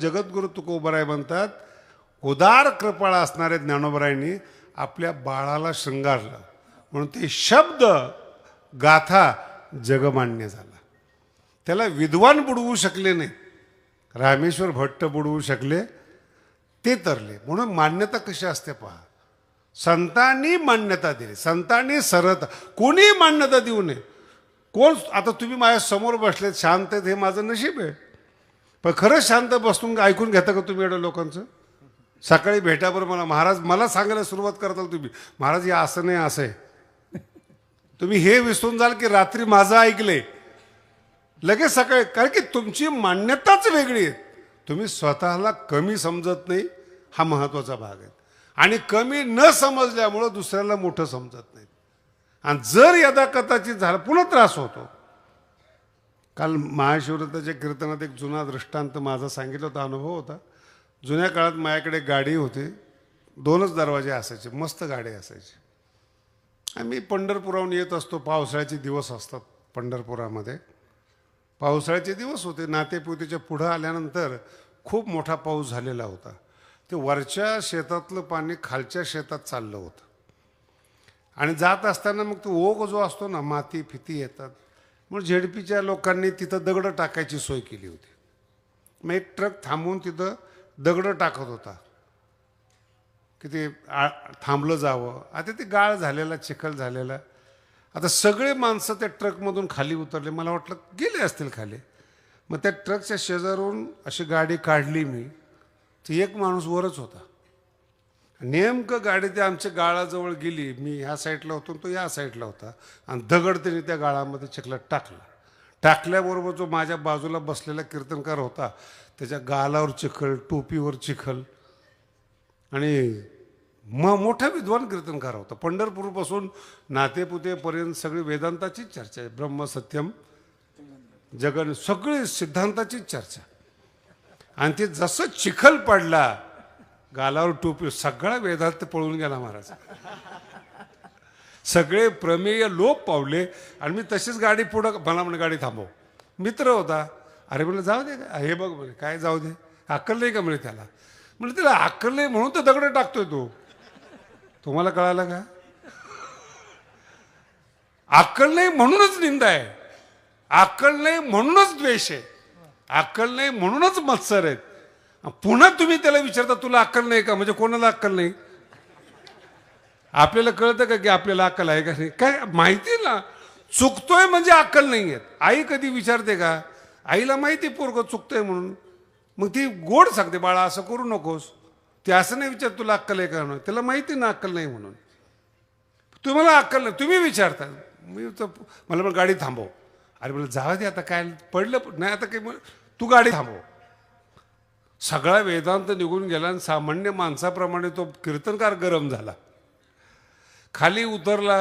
जगद्गुरु तुकोबराय म्हणतात, उदार कृपाळ असणाऱ्या ज्ञानोबरायांनी आपल्या बाळाला शृंगारलं म्हणून ते शब्द गाथा जगमान्य झाला. त्याला विद्वान बुडवू शकले नाही, रामेश्वर भट्ट बुडवू शकले, ते तरले. म्हणून मान्यता कशी असते पहा, संतांनी मान्यता दिली, संतांनी सरता, कोणी मान्यता देऊ नये. कोण आता तुम्ही माझ्या समोर बसलेत शांत आहेत, हे माझं नशीब आहे. पण खरंच शांत बसून ऐकून घेता का तुम्ही एवढ्या लोकांचं? सकाळी भेटाबरोबर मला महाराज मला सांगायला सुरुवात करताल तुम्ही, महाराज हे असं नाही असं आहे. तुम्ही हे विसरून जाल की रात्री माझं ऐकले लगेच सकाळी, कारण की तुमची मान्यताच वेगळी आहे. तुम्ही स्वतःला कमी समजत नाही, हा महत्वाचा भाग आहे. आणि कमी न समजल्यामुळं दुसऱ्याला मोठं समजत नाही. आणि जर यदाकदाचित झालं पुन्हा त्रास होतो. काल महाशिवरात्राच्या कीर्तनात एक जुना दृष्टांत माझा सांगितलं होता, अनुभव होता. जुन्या काळात माझ्याकडे गाडी होती, 2च दरवाजे असायचे, मस्त गाडी असायची. आम्ही पंढरपुराहून येत असतो, पावसाळ्याचे दिवस असतात पंढरपुरामध्ये. पावसाळ्याचे दिवस होते, नातेपुतेच्या पुढं आल्यानंतर खूप मोठा पाऊस झालेला होता. ते वरच्या शेतातलं पाणी खालच्या शेतात चाललं होतं. आणि जात असताना मग तो ओघ जो असतो ना, माती फिती येतात. म्हणून झेडपीच्या लोकांनी तिथं दगडं टाकायची सोय केली होती. मग एक ट्रक थांबवून तिथं दगडं टाकत होता की ते थांबलं जावं. आता ते गाळ झालेला, चिखल झालेला. आता सगळे माणसं त्या ट्रकमधून खाली उतरले. मला वाटलं गेले असतील खाली. मग त्या ट्रकच्या शेजारून अशी गाडी काढली मी, ती एक माणूस वरच होता. नेमकं गाडी त्या आमच्या गाळाजवळ गेली. मी ह्या साईडला होतो, तो या साईडला होता. आणि दगड त्याने त्या गाळामध्ये चिखलात टाकला. टाकल्याबरोबर जो माझ्या बाजूला बसलेला कीर्तनकार होता, त्याच्या गालावर चिखल, टोपीवर चिखल. आणि मोठा विद्वान कीर्तनकार होता. पंढरपूरपासून नातेपुतेपर्यंत सगळी वेदांताचीच चर्चा आहे, ब्रह्म सत्यम जगन, सगळी सिद्धांताचीच चर्चा. आणि ते जसं चिखल पडला गालावर टोपी, सगळा वेदांत पळून गेला महाराज. सगळे प्रमेय लोप पावले. आणि मी तशीच गाडी पुढं, मला म्हणे गाडी थांबव. मित्र होता, अरे म्हणलं जाऊ दे, हे बघ म्हणे, काय जाऊ दे, अक्कल नाही का म्हणे त्याला. म्हणजे त्याला अक्कल नाही म्हणून तर दगड टाकतोय तो. तुम्हाला कळालं का? अक्कल नाही म्हणूनच निंदा आहे, अक्कल नाही म्हणूनच द्वेष आहे, अक्कल नाही म्हणूनच मत्सर आहेत. पुन्हा तुम्ही त्याला विचारता तुला अक्कल नाही का? म्हणजे कोणाला अक्कल नाही? आपल्याला कळतं का की आपल्याला अक्कल आहे का नाही? काय माहिती ना, चुकतोय म्हणजे अक्कल नाही आहेत. आई कधी विचारते का? आईला माहिती पोरगं चुकतोय म्हणून, मग ती गोड सांगते, बाळा असं करू नकोस. ते असं नाही विचार तुला अक्कल आहे का? त्याला माहिती ना अक्कल नाही म्हणून. तुम्हाला अक्कल नाही, तुम्ही विचारता. मी तर मला पण गाडी थांबव. अरे मला जाऊ दे, आता काय पडलं नाही, आता काही तू गाडी थांबव. सगळा वेदांत निघून गेला आणि सामान्य माणसाप्रमाणे तो कीर्तनकार गरम झाला, खाली उतरला.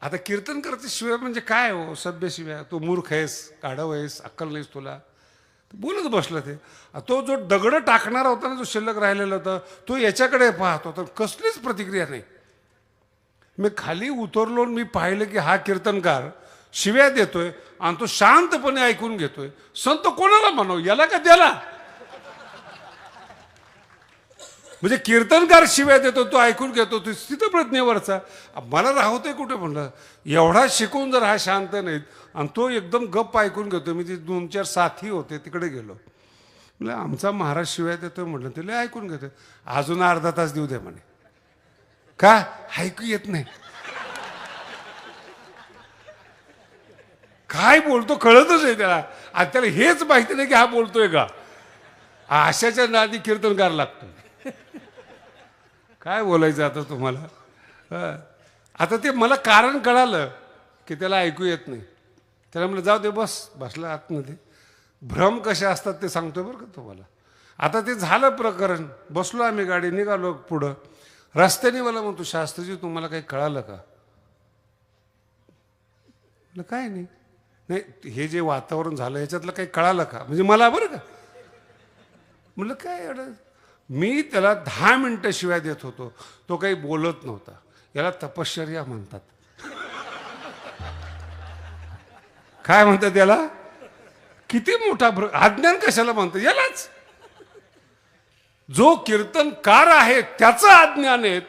आता कीर्तनकारचे शिव्या म्हणजे काय हो, सभ्य शिव्या. तू मूर्ख आहेस, काढव आहेस, अक्कल नाहीस तुला, बोलत बसलं. ते तो जो दगड टाकणारा होता ना, जो शिल्लक राहिलेला होता, तो याच्याकडे पाहत होता, कसलीच प्रतिक्रिया नाही. मी खाली उतरलो, मी पाहिलं की हा कीर्तनकार शिव्या देतोय आणि तो शांतपणे ऐकून घेतोय. संत कोणाला म्हणाव, याला का त्याला? म्हणजे कीर्तनकार शिव्या देतो, तो ऐकून घेतो, तो स्थितप्रज्ञेवरचा. मला राहतोय कुठे म्हणलं, एवढा शिकून जर हा शांत नाहीत आणि तो एकदम गप्प ऐकून घेतो. मी ते 2-4 साथी होते, तिकडे गेलो. म्हणलं आमचा महाराज शिव्या देतोय म्हटलं, तिला ऐकून घेतोय. अजून अर्धा तास देऊ दे म्हणे. का? ऐकू येत नाही, काय बोलतो कळतच आहे त्याला. आणि त्याला हेच माहिती नाही की हा बोलतोय का. आशाच्या नादी कीर्तनकार लागतो. काय बोलायचं आता तुम्हाला. आता ते मला कारण कळालं की त्याला ऐकू येत नाही. त्याला म्हणलं जाऊ दे, बसला आतमध्ये. भ्रम कसे असतात ते सांगतोय बरं का तुम्हाला. आता ते झालं प्रकरण, बसलो आम्ही, गाडी निघालो पुढं. रस्त्याने मला म्हणतो, शास्त्रीजी तुम्हाला काही कळालं का? म्हटलं काय नाही. नाही, हे जे वातावरण झालं याच्यातलं काही कळालं का? म्हणजे मला बरं का. म्हटलं काय एवढं. मी त्याला 10 मिनिटं शिवाय देत होतो, तो काही बोलत नव्हता. याला तपश्चर्या म्हणतात. काय म्हणतात त्याला? किती मोठा अज्ञान कशाला म्हणतात यालाच. जो कीर्तनकार आहे त्याचं अज्ञान आहे,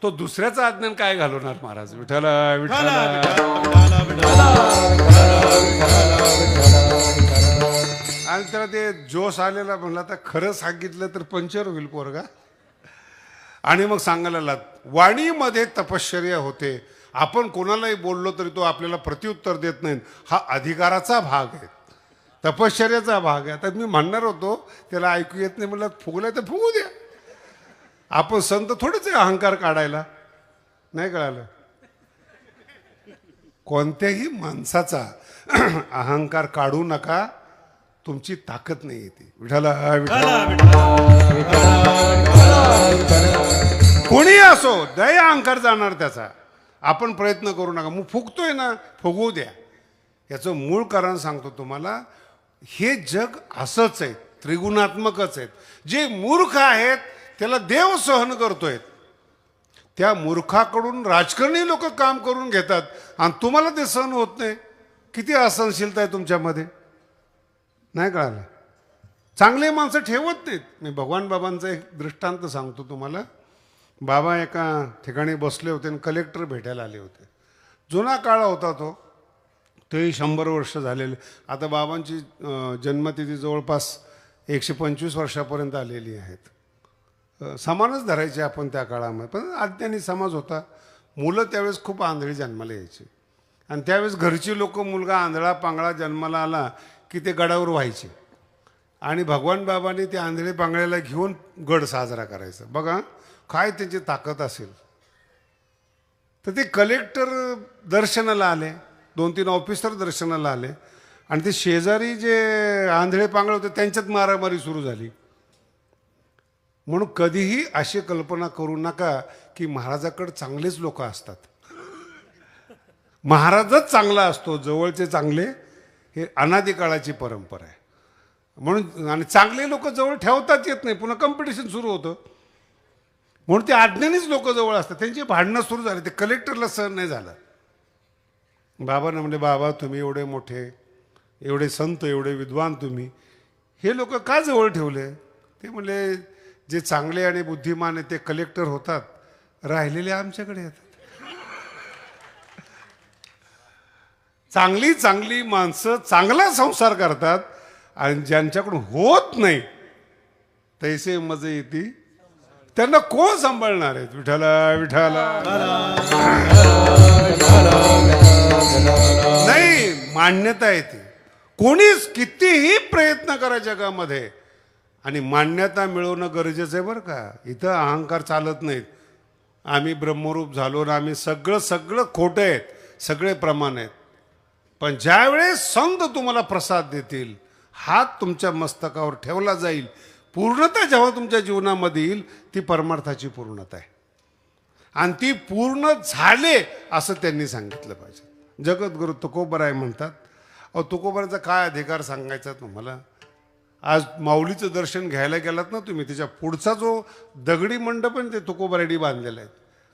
तो दुसऱ्याचं अज्ञान काय घालवणार महाराज. विठ्ठल विठ्ठल. आणि त्याला ते जोश आलेला म्हणला, तर खरं सांगितलं तर पंचर होईल पोरगा. आणि मग सांगायला लागला, वाणीमध्ये तपश्चर्या होते. आपण कोणालाही बोललो तरी तो आपल्याला प्रत्युत्तर देत नाही, हा अधिकाराचा भाग आहे, तपश्चर्याचा भाग आहे. आता मी म्हणणार होतो त्याला ऐकू येत नाही, म्हणलं फुगलाय तर फुगू द्या. आपण संत थोडेच आहे अहंकार काढायला. नाही कळालं. कोणत्याही माणसाचा अहंकार काढू नका, तुमची ताकद नाही येते. विठ्ठला कोणी असो, दय अहंकार जाणार त्याचा. आपण प्रयत्न करू नका. मग फुगतोय ना, फुगू द्या. याचं मूळ कारण सांगतो तुम्हाला. हे जग असंच आहे, त्रिगुणात्मकच आहेत. जे मूर्ख आहेत त्याला देव सहन करतोय. त्या मूर्खाकडून राजकारणी लोक काम करून घेतात आणि तुम्हाला ते सहन होत नाही. किती असहनशीलता आहे तुमच्यामध्ये. नाही कळालं. चांगले माणसं ठेवत नाहीत. मी भगवान बाबांचा एक दृष्टांत सांगतो तुम्हाला. बाबा एका ठिकाणी बसले होते आणि कलेक्टर भेटायला आले होते. जुना काळ होता तो. तेही 100 वर्ष झालेले. आता बाबांची जन्मतिथी जवळपास 125 वर्षापर्यंत आलेली आहेत. समानच धरायचे आपण त्या काळामध्ये. पण अज्ञानी समाज होता. मुलं त्यावेळेस खूप आंधळी जन्माला यायची. आणि त्यावेळेस घरची लोक मुलगा आंधळा पांगळा जन्माला आला की ते गडावर व्हायचे. आणि भगवान बाबांनी ते आंधळे पांगळ्याला घेऊन गड साजरा करायचा. बघा काय त्यांची ताकद असेल. तर ते कलेक्टर दर्शनाला आले, 2-3 ऑफिसर दर्शनाला आले. आणि ते शेजारी जे आंधळे पांगळे होते त्यांच्यात मारामारी सुरू झाली. म्हणून कधीही अशी कल्पना करू नका की महाराजाकडे चांगलेच लोक असतात. महाराजच चांगला असतो, जवळचे चांगले. हे अनादी काळाची परंपरा आहे. म्हणून आणि चांगले लोक जवळ ठेवताच येत नाही. पुन्हा कॉम्पिटिशन सुरू होतं. म्हणून ते अज्ञानीच लोक जवळ असतात. त्यांची भांडणं सुरू झाली. ते कलेक्टरला सहन नाही झालं. बाबांना म्हणले, बाबा तुम्ही एवढे मोठे, एवढे संत, एवढे विद्वान, तुम्ही हे लोक का जवळ ठेवले. ते म्हणले, जे चांगले आणि बुद्धिमान आहे ते कलेक्टर होतात, राहिलेले आमच्याकडे येतात. चांगली चांगली माणसं चांगला संसार करतात आणि ज्यांच्याकडून होत नाही तैसे मजे येते त्यांना कोण सांभाळणार आहेत. विठ्ठला विठ्ठला. नाही, मान्यता येते. कोणीच कितीही प्रयत्न करा जगामध्ये आणि मान्यता मिळवणं गरजेचं आहे बरं का. इथं अहंकार चालत नाहीत. आम्ही ब्रह्मरूप झालो ना, आम्ही सगळं खोटं आहेत, सगळे प्रमाण आहेत. पण ज्यावेळेस संत तुम्हाला प्रसाद देतील, हात तुमच्या मस्तकावर ठेवला जाईल, पूर्णता जेव्हा तुमच्या जीवनामध्ये येईल, ती परमार्थाची पूर्णता आहे. आणि ती पूर्ण झाले असं त्यांनी सांगितलं पाहिजे. जगद्गुरु तुकोबराय म्हणतात. अहो तुकोबराचा काय अधिकार सांगायचा तुम्हाला. आज माऊलीचं दर्शन घ्यायला गेलात ना तुम्ही, त्याच्या पुढचा जो दगडी मंडप आहे ते तुकोबरायनी बांधलेला आहे.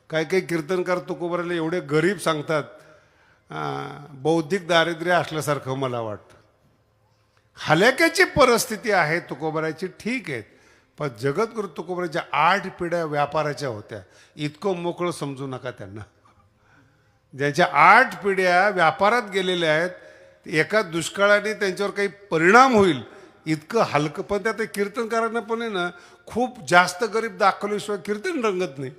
काही काही कीर्तनकार तुकोबरायला एवढे गरीब सांगतात, बौद्धिक दारिद्र्य असल्यासारखं मला वाटतं. हलाक्याची परिस्थिती आहे तुकोबरायची, ठीक आहे. पण जगद्गुरु तुकोबरायच्या 8 पिढ्या व्यापाराच्या होत्या. इतकं मोकळं समजू नका त्यांना. ज्यांच्या 8 पिढ्या व्यापारात गेलेल्या आहेत, एका दुष्काळाने त्यांच्यावर काही परिणाम होईल इतकं हलकं. पण त्या कीर्तनकारांना पण आहे ना, खूप जास्त गरीब दाखवल्याशिवाय कीर्तन रंगत नाही.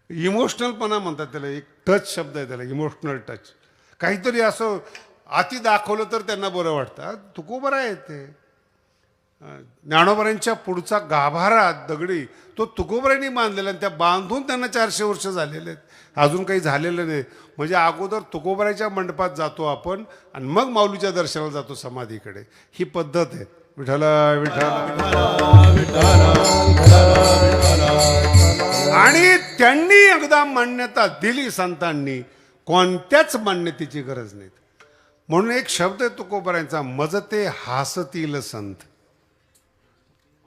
इमोशनलपणा म्हणतात त्याला. एक टच शब्द आहे त्याला, इमोशनल टच. काहीतरी असं अति दाखवलं तर त्यांना बरं वाटतं. तुकोबराय आहे ते. ज्ञानोबरांच्या पुढचा गाभारा दगडी तो तुकोबरायांनी बांधलेला. आणि त्या बांधून त्यांना 400 वर्ष झालेले आहेत. अजून काही झालेलं नाही. म्हणजे अगोदर तुकोबरायच्या मंडपात जातो आपण आणि मग माऊलीच्या दर्शनाला जातो समाधीकडे. ही पद्धत आहे. विठ्ठला विठ्ठला. आणि त्यांनी एकदा मान्यता दिली संतांनी, कोणत्याच मान्यतेची गरज नाही. म्हणून एक शब्द आहे तुकोबरायांचा, मजते हासतील संत.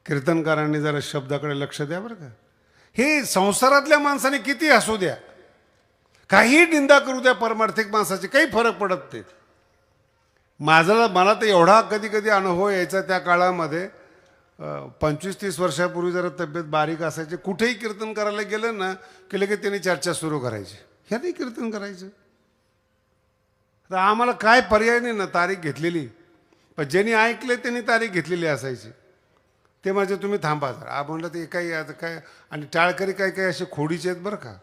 कीर्तनकारांनी जरा शब्दाकडे लक्ष द्या बरं का. हे संसारातल्या माणसाने किती हसू द्या, काही निंदा करू द्या परमार्थिक माणसाची, काही फरक पडत नाही. मला तर एवढा कधी कधी अनुभव यायचा त्या काळामध्ये. 25-30 वर्षापूर्वी जरा तब्येत बारीक असायची, कुठेही कीर्तन करायला गेलं ना की लगेच त्यांनी चर्चा सुरू करायची, ह्या नाही कीर्तन करायचं. तर आम्हाला काय पर्याय नाही ना, तारीख घेतलेली. पण ज्यांनी ऐकले त्यांनी तारीख घेतलेली असायची. ते म्हणजे तुम्ही थांबा जरा. म्हणलं ते काही आता काय, आणि टाळकरी काय काय असे खोडीचे आहेत बरं का.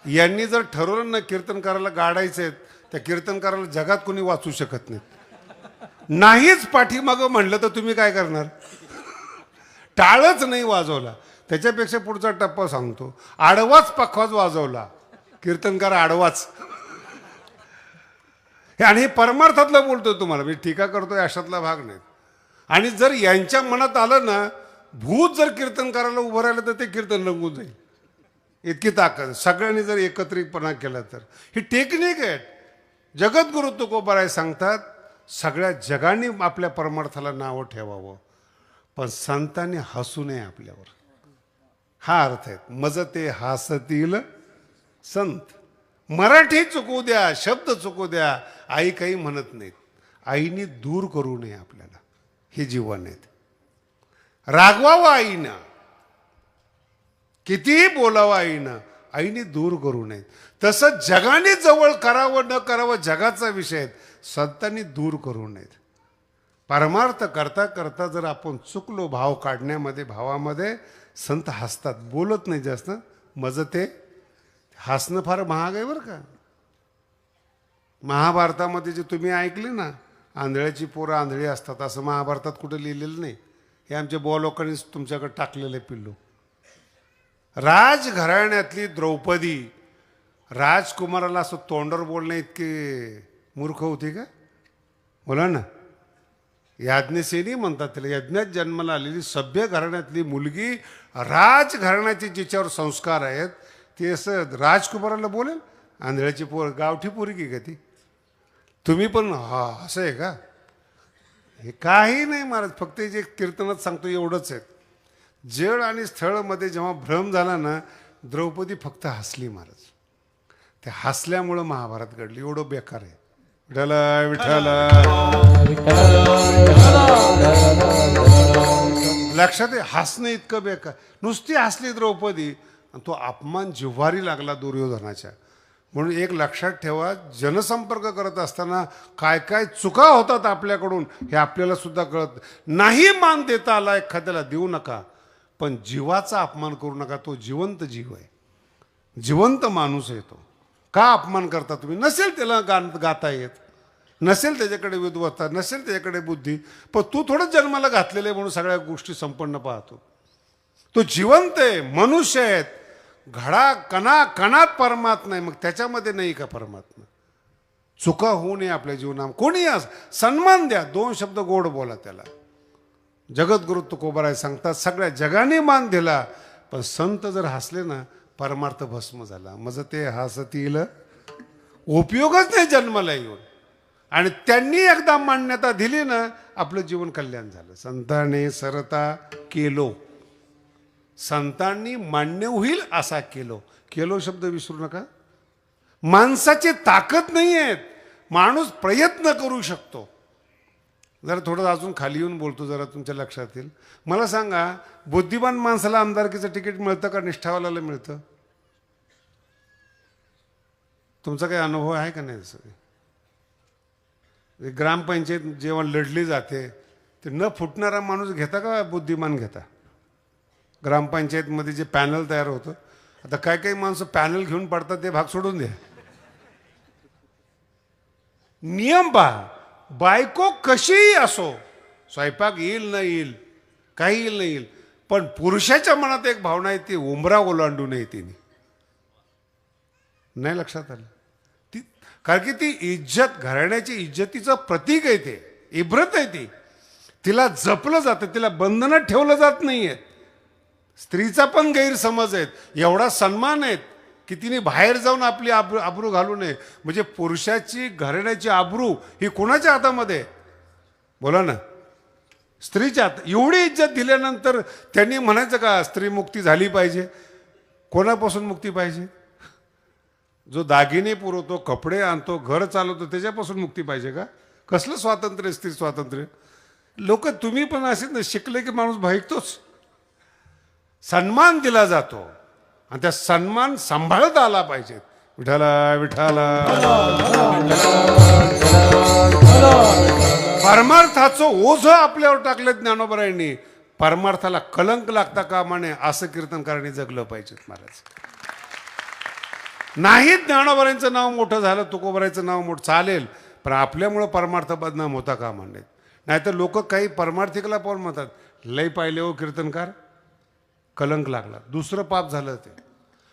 यांनी जर ठरवलं ना कीर्तन करायला गाडायचे आहेत, त्या कीर्तन करायला जगात कोणी वाचू शकत नाही. नाहीच पाठीमागं म्हणलं तर तुम्ही काय करणार. टाळच नाही वाजवला. त्याच्यापेक्षा पुढचा टप्पा सांगतो, आडवाच पखवाज वाजवला, कीर्तनकार आडवाच. हे आणि हे परमार्थातलं बोलतोय तुम्हाला, मी टीका करतोय अशातला भाग नाही. आणि जर यांच्या मनात आलं ना, भूत जर कीर्तन करायला उभं राहिलं तर ते कीर्तन रंगून जाईल, इतकी ताकद. सगळ्यांनी जर एकत्रितपणा केला तर ही टेक्निक आहे. जगद्गुरु तुकोबाराय सांगतात, सगळ्या जगाने आपल्या परमार्थाला नावं ठेवावं, पण संतांनी हसू नये आपल्यावर. हा अर्थ आहे. मज ते हासतील संत. मराठी चुकू द्या, शब्द चुकू द्या, आई काही म्हणत नाहीत. आईनी दूर करू नये आपल्याला, हे जीवन आहेत. रागवावं आईनं, कितीही बोलावं आईनं, आईने दूर करू नये. तसं जगाने जवळ करावं न करावं जगाचा विषय आहे, संतांनी दूर करू नयेत. परमार्थ करता करता जर आपण चुकलो भाव काढण्यामध्ये, भावामध्ये, संत हसतात, बोलत नाही जास्त. मज ते हसणं फार महाग आहे बरं का. महाभारतामध्ये जे तुम्ही ऐकले ना, आंधळ्याची पोरं आंधळी असतात, असं महाभारतात कुठं लिहिलेलं नाही. हे आमच्या बुवा लोकांनीच तुमच्याकडे टाकलेलं आहे पिल्लू. राजघराण्यातली द्रौपदी राजकुमाराला असं तोंडावर बोलणे इतके मूर्ख होती का. बोला ना. याज्ञसेनी म्हणतात तिला. यज्ञात जन्माला आलेली सभ्य घराण्यातली मुलगी, राजघराण्याचे जिच्यावर संस्कार आहेत, ते असं राजकुमाराला बोलेल. आंधळ्याची पोर, गावठी पोरगी का ती. तुम्ही पण हा असं आहे का. हे काही नाही महाराज, फक्त जे कीर्तनात सांगतो एवढंच आहे. जळ आणि स्थळमध्ये जेव्हा भ्रम झाला ना, द्रौपदी फक्त हसली महाराज. ते हसल्यामुळं महाभारत घडली. एवढं बेकार आहे. विठ्ठल विठ्ठल. लक्षात आहे, हसणं इतकं बेकार. नुसती हसली द्रौपदी आणि तो अपमान जिव्हारी लागला दुर्योधनाच्या. म्हणून एक लक्षात ठेवा, जनसंपर्क करत असताना काय काय चुका होतात आपल्याकडून हे आपल्याला सुद्धा कळत नाही. मान देता आला एखाद्याला देऊ नका, पण जीवाचा अपमान करू नका. तो जिवंत जीव आहे, जिवंत माणूस आहे. तो का अपमान करता तुम्ही. नसेल त्याला गाता येत, नसेल त्याच्याकडे विद्वत्ता, नसेल त्याच्याकडे बुद्धी, पण तू थोडं जन्माला घातलेलं आहे म्हणून सगळ्या गोष्टी संपन्न पाहतो. तो जिवंत आहे, मनुष्य आहेत. घडा कणा कणात परमात्मा आहे, मग त्याच्यामध्ये नाही का परमात्मा. चुका होऊ नये आपल्या जीवनात. कोणी सन्मान द्या, 2 शब्द गोड बोला त्याला. जगद्गुरु तुकोबाराय सांगतात, सगळ्या जगाने मान दिला, पण संत जर हसले ना, परमार्थ भस्म झाला. मज ते हसतील. उपयोगच नाही जन्माला येऊन. आणि त्यांनी एकदा मान्यता दिली ना, आपलं जीवन कल्याण झालं. संतांनी सरता केलो, संतांनी मान्य होईल असा केलो. केलो शब्द विसरू नका. माणसाची ताकद नाही आहेत, माणूस प्रयत्न करू शकतो. जरा थोडं अजून खाली येऊन बोलतो, जरा तुमच्या लक्षात येईल. मला सांगा, बुद्धिमान माणसाला आमदारकीचं तिकीट मिळतं का निष्ठावाल्याला मिळतं. तुमचा काही अनुभव आहे का नाही. तसं ग्रामपंचायत जेव्हा लढली जाते, ते न फुटणारा माणूस घेता का बुद्धिमान घेता. ग्रामपंचायतमध्ये जे पॅनल तयार होतं, आता काय काही माणसं पॅनल घेऊन पडतात, ते भाग सोडून द्या. नियम पहा. बायको कशीही असो, स्वयंपाक येईल न येईल, काही येईल न येईल, पण पुरुषाच्या मनात एक भावना आहे, ती उंबरा ओलांडू नये तिने. नाही लक्षात आलं. ती कारण की ती इज्जत, घराण्याची इज्जतीचं प्रतीक आहे, ते इब्रत आहे. ती तिला जपलं जातं, तिला बंधनात ठेवलं जात नाही आहे. स्त्रीचा पण गैरसमज आहेत, एवढा सन्मान आहेत की तिने बाहेर जाऊन आपली आबरू घालू नये. म्हणजे पुरुषाची घराण्याची आबरू ही कोणाच्या हातामध्ये. बोला ना. स्त्रीच्या हात. एवढी इज्जत दिल्यानंतर त्यांनी म्हणायचं का स्त्री मुक्ती झाली पाहिजे. कोणापासून मुक्ती पाहिजे. जो दागिने पुरवतो, कपडे आणतो, घर चालवतो, त्याच्यापासून मुक्ती पाहिजे का. कसलं स्वातंत्र्य, स्त्री स्वातंत्र्य. लोक तुम्ही पण असे ना, शिकले की माणूस भाईकतोच. सन्मान दिला जातो आणि त्या सन्मान सांभाळता आला पाहिजे. विठाला विठाला. परमार्थाचं ओझं आपल्यावर टाकलं ज्ञानोबरायांनी. परमार्थाला कलंक लागता कामा नये असं कीर्तनकारांनी जगलं पाहिजे महाराज. नाही ज्ञानोबरायांचं नाव मोठं झालं, तुकोबरायांचं नाव मोठं चालेल, पण आपल्यामुळं परमार्थ बदनाम होता कामा नये. नाहीतर लोक काही परमार्थिकला पण म्हणतात, लय पाहिले हो कीर्तनकार, कलंक लागला, दुसरं पाप झालं ते.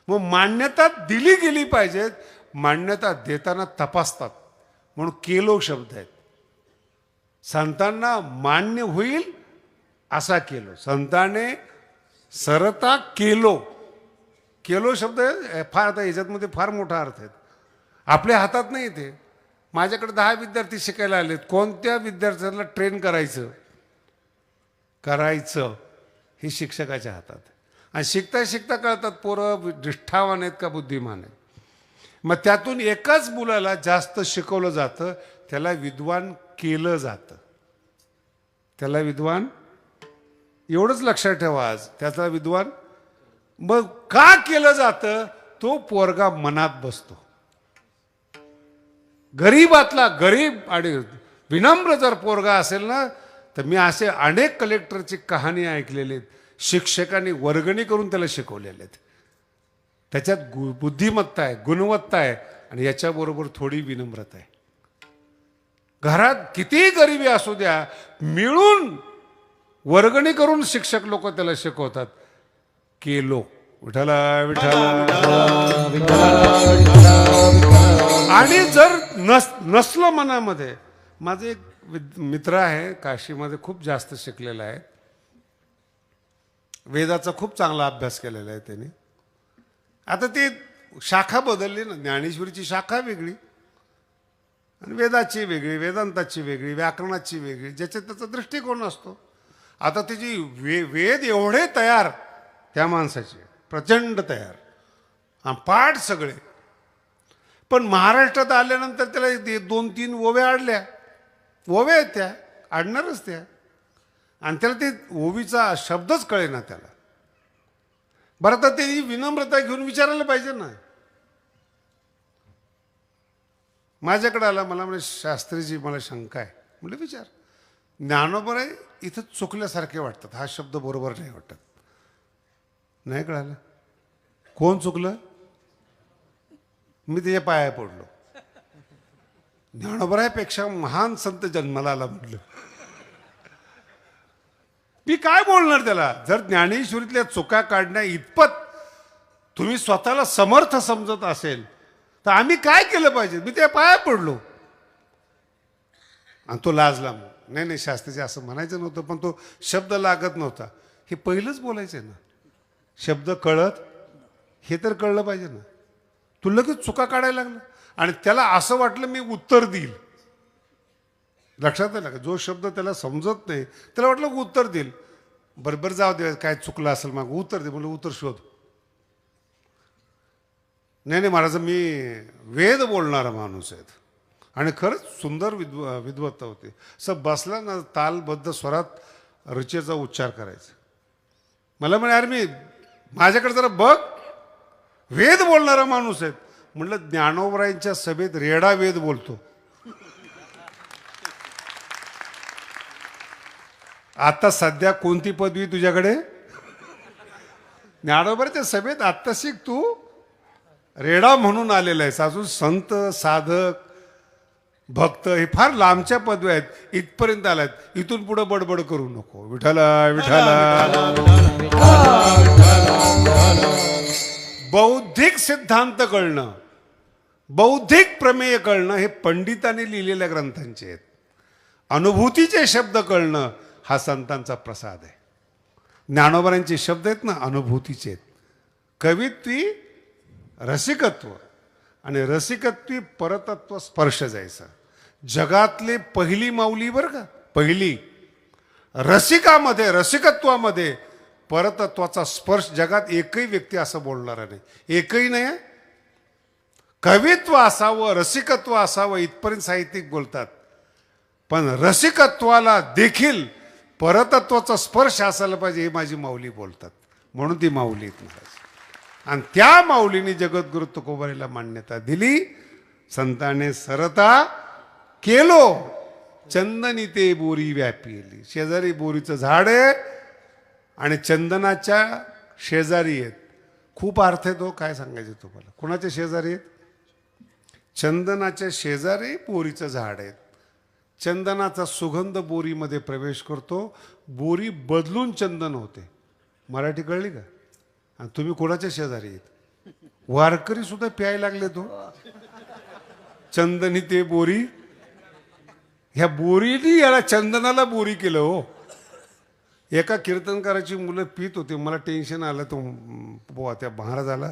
मग मान्यता दिली गेली पाहिजे. मान्यता देताना तपासतात म्हणून केलो शब्द आहेत. संतांना मान्य होईल असा केलो. संताने सरता केलो. केलो शब्द फार, आता याच्यातमध्ये फार मोठा अर्थ आहे. आपल्या हातात नाही ते. माझ्याकडे 10 विद्यार्थी शिकायला आलेत. कोणत्या विद्यार्थ्याला ट्रेन करायचं हे शिक्षकाच्या हातात. आणि शिकता शिकता कळतात पोरं निष्ठावान आहेत का बुद्धिमान आहेत. मग त्यातून एकाच मुलाला जास्त शिकवलं जातं, त्याला विद्वान केलं जातं. त्याला विद्वान, एवढंच लक्षात ठेवा आज, त्याचा विद्वान. मग का केलं जातं? तो पोरगा मनात बसतो. गरीबातला गरीब आणि विनम्र जर पोरगा असेल ना, तर मी असे अनेक कलेक्टरची कहाणी ऐकलेली आहेत. शिक्षकांनी वर्गणी करून त्याला शिकवलेले आहेत. त्याच्यात बुद्धिमत्ता आहे, गुणवत्ता आहे, आणि याच्याबरोबर थोडी विनम्रता आहे. घरात कितीही गरिबी असू द्या, मिळून वर्गणी करून शिक्षक लोक त्याला शिकवतात. केलो. विठाला विठाला. आणि जर नसलं मनामध्ये, माझे एक मित्र आहे काशीमध्ये, खूप जास्त शिकलेला आहे, वेदाचा खूप चांगला अभ्यास केलेला आहे त्याने. आता ते शाखा बदलली ना, ज्ञानेश्वरीची शाखा वेगळी आणि वेदाची वेगळी, वेदांताची वेगळी, व्याकरणाची वेगळी, ज्याच्यात त्याचा दृष्टिकोन असतो. आता त्याची वेद एवढे तयार त्या माणसाचे, प्रचंड तयार, पाठ सगळे. पण महाराष्ट्रात आल्यानंतर त्याला 2-3 ओव्या आडल्या. ओव्या आहेत त्या, आडणारच त्या. आणि त्याला ते ओवीचा शब्दच कळेना त्याला. बरं, तर ते विनम्रता घेऊन विचारायला पाहिजे ना. माझ्याकडे आला, मला म्हणजे शास्त्रीजी मला शंका आहे. म्हणजे विचार, ज्ञानोबराय इथं चुकल्यासारखे वाटतात, हा शब्द बरोबर नाही वाटत. नाही कळालं कोण चुकलं? मी त्याच्या पाया पडलो. ज्ञानोबरायपेक्षा महान संत जन्माला आला म्हटलं. मी काय बोलणार त्याला? जर ज्ञानेश्वरीतल्या चुका काढण्या इतपत तुम्ही स्वतःला समर्थ समजत असेल, तर आम्ही काय केलं पाहिजे? मी त्या पाया पडलो. आणि तो लाजला. मग नाही शास्त्रीचे असं म्हणायचं नव्हतं, पण तो शब्द लागत नव्हता. हे पहिलंच बोलायचं ना, शब्द कळत, हे तर कळलं पाहिजे ना. तू लगेच चुका काढायला लागला. आणि त्याला असं वाटलं मी उत्तर देईल. लक्षात आलं का? जो शब्द त्याला समजत नाही त्याला वाटलं उत्तर देईल. बरोबर, जाऊ दे, काय चुकलं असेल मग उत्तर दे. म्हणलं उत्तर शोध. नाही महाराज, मी वेद बोलणारा माणूस आहे. आणि खरंच सुंदर विद्वत्ता होती. असं बसला ना, तालबद्ध स्वरात रुचेचा उच्चार करायचा. मला म्हणे, अरे मी माझ्याकडे जरा बघ, वेद बोलणारा माणूस आहे. म्हटलं, ज्ञानोबरायांच्या सभेत रेडा वेद बोलतो. आता सध्या कोणती पदवी तुझ्याकडे? ज्ञानोबराच्या सभेत आत्ताशी तू रेडा म्हणून आलेला आहेस. अजून संत, साधक, भक्त हे फार लांबच्या पदव्या आहेत. इथपर्यंत आलात. इथून पुढे बडबड करू नको. विठाला विठाला. बौद्धिक सिद्धांत कळणं, बौद्धिक प्रमेय कळणं हे पंडितांनी लिहिलेल्या ग्रंथांचे आहेत. अनुभूतीचे शब्द कळणं हा संतांचा प्रसाद आहे. ज्ञानोबरांचे शब्द आहेत ना, अनुभूतीचे आहेत. कवित्वी रसिकत्व आणि रसिकत्वी परतत्व स्पर्श जायचा. जगातली पहिली माऊली बरं का, पहिली रसिकामध्ये, रसिकत्वामध्ये परतत्वाचा स्पर्श जगात एकही व्यक्ती असं बोलणारा नाही. एकही नाही. कवित्व असावं, रसिकत्व असावं इथपर्यंत साहित्यिक बोलतात. पण रसिकत्वाला देखील परतत्वाचा स्पर्श असायला पाहिजे, हे माझी माऊली बोलतात. म्हणून ती माऊली आहेत महाराज. आणि त्या माऊलीने जगद्गुरु तुकोबारीला मान्यता दिली. संताने सरता केलो चंदनी ते बोरी व्यापिली. शेजारी बोरीचं झाड आहे आणि चंदनाच्या शेजारी आहेत. खूप अर्थ आहे तो, काय सांगायचं तुम्हाला. कुणाच्या शेजारी आहेत? चंदनाच्या शेजारी बोरीचं झाड आहे. चंदनाचा सुगंध बोरीमध्ये प्रवेश करतो, बोरी बदलून चंदन होते. मराठी कळली का? आणि तुम्ही कोणाच्या शेजारी आहेत? वारकरी सुद्धा प्यायला लागले तो. चंदनी ते बोरी, ह्या बोरीनी याला चंदनाला बोरी केलं हो. एका कीर्तनकाराची मुलं पित होते. मला टेन्शन आलं. तो बुवा त्या महाराजाला,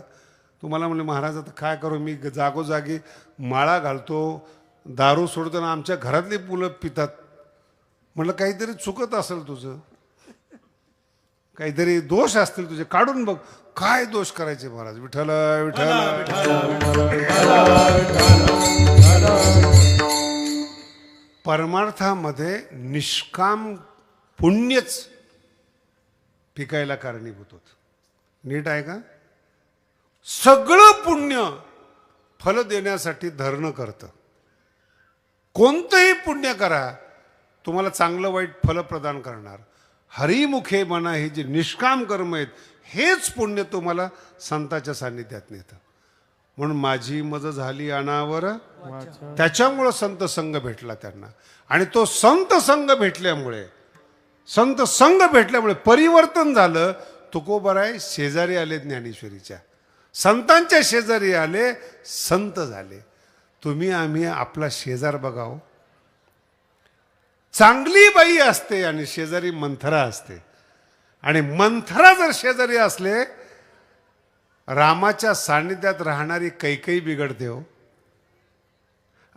तुम्हाला म्हणले महाराज आता काय करू, मी जागोजागी माळा घालतो, दारू सोडताना आमच्या घरातली मुलं पितात. म्हटलं काहीतरी चुकत असेल तुझं, काहीतरी दोष असतील तुझे, काढून बघ. काय दोष करायचे महाराज? विठ्ठल विठ्ठल. परमार्थामध्ये निष्काम पुण्यच पिकायला कारणीभूत होत. नीट आहे का? सगळं पुण्य फल देण्यासाठी धरणं करतं. कोणतंही पुण्य करा, तुम्हाला चांगलं वाईट फल प्रदान करणार. हरिमुखे म्हणा, हे जे निष्काम कर्म आहेत हेच पुण्य तुम्हाला संताच्या सान्निध्यात नेतं. म्हणून माझी मज झाली अनावर, त्याच्यामुळं संत संघ भेटला त्यांना. आणि तो संत संघ भेटल्यामुळे परिवर्तन झालं. तुकोबाराय शेजारी आले ज्ञानेश्वरीच्या, संतांच्या शेजारी आले, संत झाले. तुम्ही आम्ही आपला शेजार बघाव. चांगली बाई असते आणि शेजारी मंथरा असते. आणि मंथरा जर शेजारी असले, रामाच्या सान्निध्यात राहणारी कैकेयी बिघडते हो.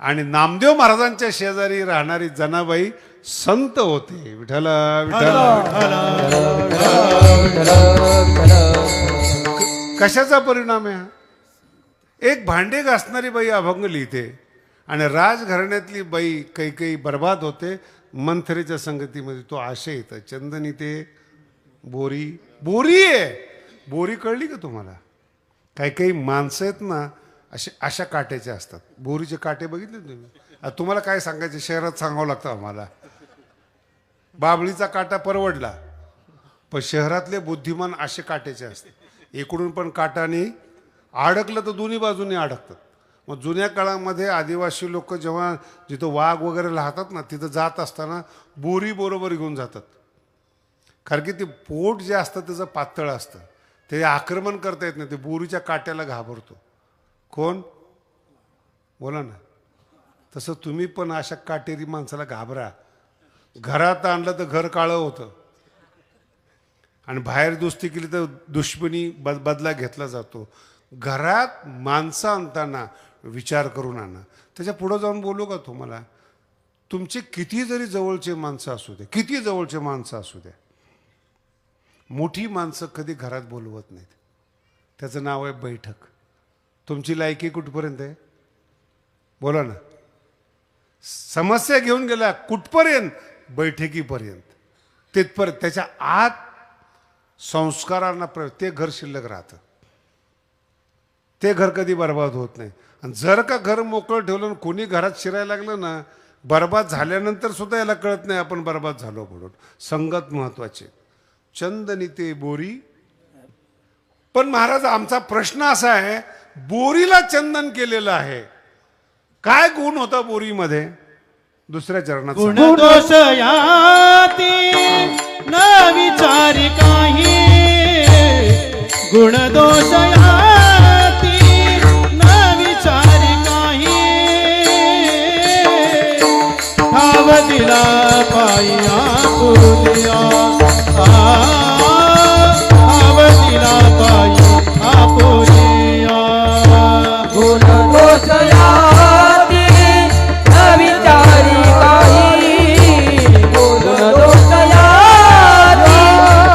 आणि नामदेव महाराजांच्या शेजारी राहणारी जनाबाई संत होते. विठ्ठल विठ्ठल. कशाचा परिणाम आहे हा? एक भांडे घासणारी बाई अभंग लिहिते आणि राजघराण्यातली बाई कैकेयी बर्बाद होते. मंथरेच्या संगतीमध्ये तो आशय येतं. चंदनी ते बोरी, बोरी आहे. बोरी कळली का तुम्हाला? काही काही माणसं आहेत ना अशा काट्याचे असतात. बोरीचे काटे बघितले तुम्ही? तुम्हाला काय सांगायचे, शहरात सांगावं लागतं आम्हाला. बाबळीचा काटा परवडला, पण शहरातले बुद्धिमान असे काट्याचे असतात. इकडून पण काटाने अडकलं तर दोन्ही बाजूने अडकतात. मग जुन्या काळामध्ये आदिवासी लोक जेव्हा जिथं वाघ वगैरे राहतात ना, तिथं जात असताना बोरी बरोबर घेऊन जातात. कारण की ते पोट जे असतं त्याचं पातळ असतं, ते आक्रमण करता येत नाही. ते बोरीच्या काट्याला घाबरतो. कोण? बोला ना. तसं तुम्ही पण अशा काटेरी माणसाला घाबरा. घरात आणलं तर घर काळं होतं आणि बाहेर दोस्ती केली तर दुश्मनी बदला घेतला जातो. घरात माणसं आणताना विचार करून आणा. त्याच्या पुढं जाऊन बोलू का तुम्हाला, तुमचे किती जरी जवळचे माणसं असू दे, किती जवळचे माणसं असू द्या, मोठी माणसं कधी घरात बोलवत नाहीत. त्याचं नाव आहे बैठक. तुमची लायकी कुठपर्यंत आहे? बोला ना. समस्या घेऊन गेला कुठपर्यंत? बैठकीपर्यंत. तिथपर्यंत. त्याच्या आत संस्कारांना ते घर शिल्लक राहतं. ते घर कधी बर्बाद होत नाही. आणि जर का घर मोकळं ठेवलं आणि कोणी घरात शिरायला लागलं ना, बर्बाद झाल्यानंतर सुद्धा याला कळत नाही आपण बर्बाद झालो म्हणून. संगत महत्वाची. चंदनी ते बोरी. पण महाराज आमचा प्रश्न असा आहे, बोरीला चंदन केलेलं आहे, काय गुण होता बोरीमध्ये? दुसऱ्या चरणात गुण दोष याती न विचारी काही, गुण दोष याती न विचारी काही, ठाव दिला पाया पुरिया, ठाव दिला पाया पुरिया. गुण दोष याती न विचारी काही, गुण दोष याती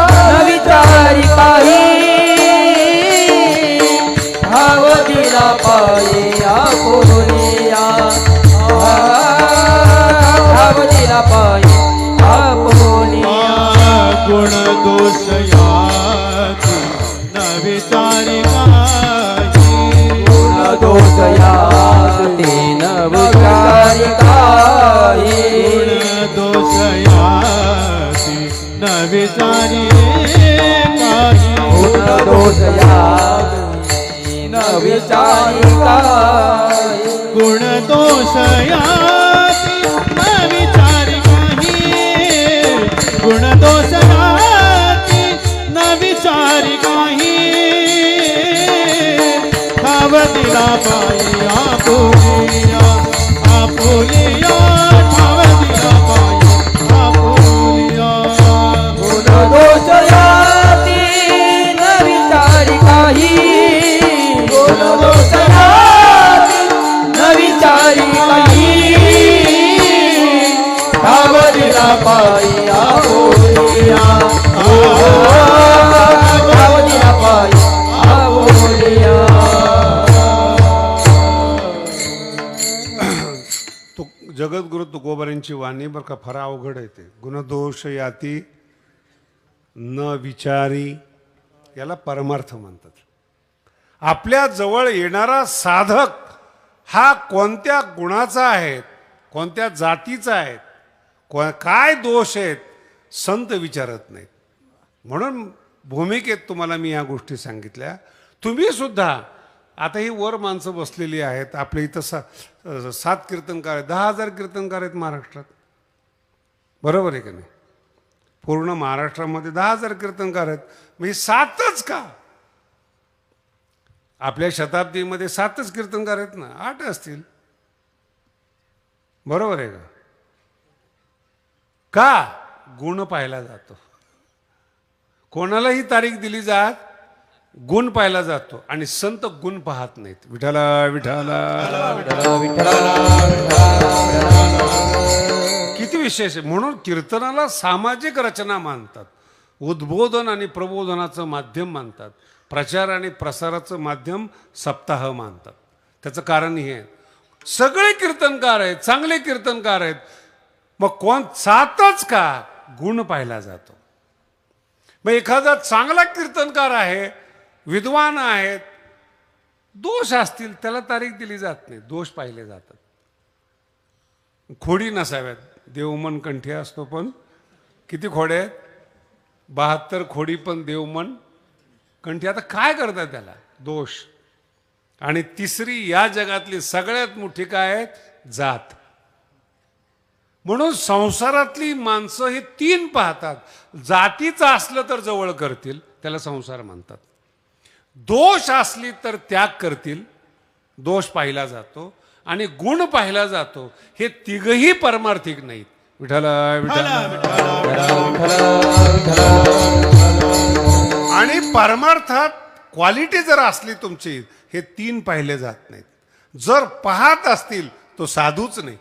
न विचारी काही, भाव दिला पाया पुरिया, भाव दिला दोष याती न विचारी काही गुण दोष याती न विचारी काही गुण दोष याती न विचारी काही गुण दोष याती न विचारी काही गुण दोष याती न विचारी काही गुण दोष याती न विचारी काही ठाव दिला पायी आपुलिया आपुलिया ठाव दिला पायी आपुलिया गुण दोष याती न विचारी काही गुण दोष याती न विचारी काही ठाव दिला पायी आपुलिया ठाव दिला पायी आपुलिया जगद्गुरु तुकोबारांची वाणी बरं का फार अवघड आहे ते. गुणदोष याती न विचारी, याला परमार्थ म्हणतात. आपल्या जवळ येणारा साधक हा कोणत्या गुणाचा आहे, कोणत्या जातीचा आहे, काय दोष आहेत, संत विचारत नाहीत. म्हणून भूमिकेत तुम्हाला मी या गोष्टी सांगितल्या. तुम्ही सुद्धा आता ही वर माणसं बसलेली आहेत. आपल्या इथं 7 कीर्तनकार आहेत, 10,000 कीर्तनकार आहेत महाराष्ट्रात. बरोबर आहे का नाही? पूर्ण महाराष्ट्रामध्ये 10,000 कीर्तनकार आहेत. म्हणजे 7च का? आपल्या शताब्दीमध्ये 7च कीर्तनकार आहेत ना, 8 असतील. बरोबर आहे का? का? गुण पाहिला जातो. कोणालाही तारीख दिली जात, गुण पाहिला जातो. आणि संत गुण पाहत नाहीत. विठाला विठाला किती विशेष आहे. म्हणून कीर्तनाला सामाजिक रचना मानतात, उद्बोधन आणि प्रबोधनाचं माध्यम मानतात, प्रचार आणि प्रसाराचं माध्यम सप्ताह मानतात. त्याचं कारण हे आहे, सगळे कीर्तनकार आहेत, चांगले कीर्तनकार आहेत. मग कोण 7च का? गुण पाहिला जातो. मग एखादा चांगला कीर्तनकार आहे, विद्वान आहेत, दोष असतील त्याला तारीख दिली जात नाही, दोष पाहिले जातात. खोडी नसाव्यात. देवमन कंठी असतो, पण किती खोडे आहेत? 72 खोडी, पण देवमन कंठी. आता काय करतात त्याला? दोष. आणि तिसरी या जगातली सगळ्यात मोठी काय आहे? जात. म्हणून संसारातली माणसं हे 3 पाहतात. जातीचं असलं तर जवळ करतील, त्याला संसार म्हणतात. दोष असली तर त्याग करतील, दोष पाहिला जातो. आणि गुण पाहिला जातो. हे तिघही परमार्थिक नाहीत. विठाला विठाला. आणि परमार्थात क्वालिटी जर असली तुमची, हे 3 पाहिले जात नाहीत. जर पाहत असतील तो साधूच नाही.